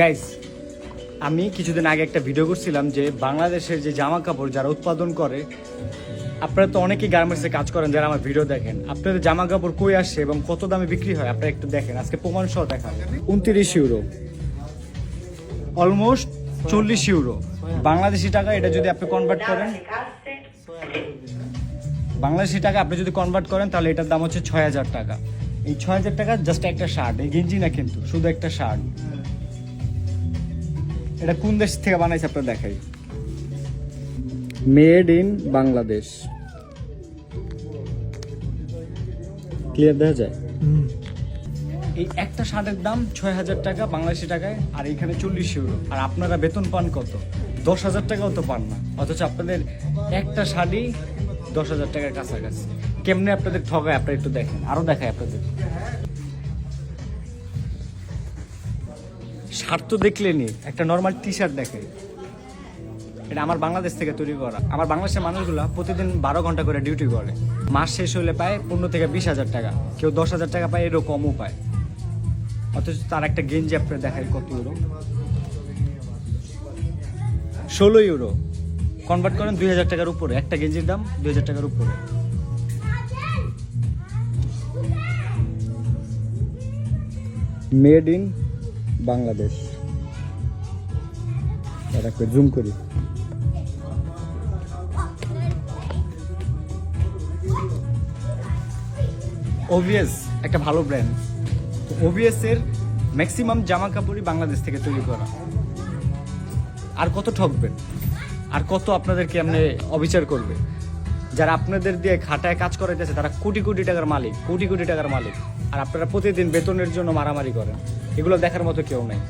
Guys, আমি কিছুদিন আগে একটা ভিডিও করছিলাম যে বাংলাদেশের যে জামা কাপড় যারা উৎপাদন করে, আপনারা তো অনেকেই গার্মেন্টসে কাজ করেন যারা আমার ভিডিও দেখেন, আপনাদের জামা কাপড় কই আসে এবং কত দামে বিক্রি হয় আপনারা একটু দেখেন। আজকে প্রমাণ সহ দেখাবো। 29 ইউরো, অলমোস্ট 40 ইউরো বাংলাদেশি টাকা। এটা যদি আপনি কনভার্ট করেন বাংলাদেশি টাকা, আপনি যদি কনভার্ট করেন তাহলে এটার দাম হচ্ছে 6000 টাকা। এই 6000 টাকা জাস্ট একটা শার্ট, এই গেঞ্জি না কিন্তু, শুধু একটা শার্ট। এটা কোন দেশ থেকে বানাইছে আপনার দেখাই, মেড ইন বাংলাদেশ। ক্লিয়ার দেখা যায়? এই একটা শার্টের দাম 6000 টাকা বাংলাদেশি টাকায়, আর এখানে 40 ইউরো। আর আপনারা বেতন পান কত? 10,000 টাকাও তো পান না, অথচ আপনাদের একটা শাড়ি 10,000 টাকার কাছাকাছি। কেমনে আপনাদের ঠগায় আপনারা একটু দেখেন, আরো দেখায় আপনাদের। শার্ট তো দেখলেনি, একটা নর্মাল টি শার্ট দেখাই। এটা আমার বাংলাদেশ থেকে তৈরি করা। আমার বাংলাদেশের মানুষগুলা প্রতিদিন 12 ঘন্টা করে ডিউটি করে, মাস শেষ হলে পায় 15 থেকে 20,000 টাকা, কেউ 10,000 টাকা পায়, এরও কমও পায়। অথচ তার একটা গেঞ্জি আপনার দেখায় কত ইউরো, 16 ইউরো। কনভার্ট করেন 2000 টাকার উপরে, একটা গেঞ্জির দাম 2000 টাকার উপরে। Made in Bangladesh. জুম করি, ওভিএস একটা ভালো ব্র্যান্ড। তো ওভিএস এর ম্যাক্সিমাম জামা কাপড়ই বাংলাদেশ থেকে তৈরি করা। আর কত ঠকবেন, আর কত আপনাদেরকে এমনি অবিচার করবে? যারা আপনাদের দিয়ে খাটায় কাজ করাইতেছে তারা কোটি কোটি টাকার মালিক, কোটি কোটি টাকার মালিক। আর আপনারা প্রতিদিন বেতনের জন্য মারামারি করেন, এগুলো দেখার মতো কেউ নাই।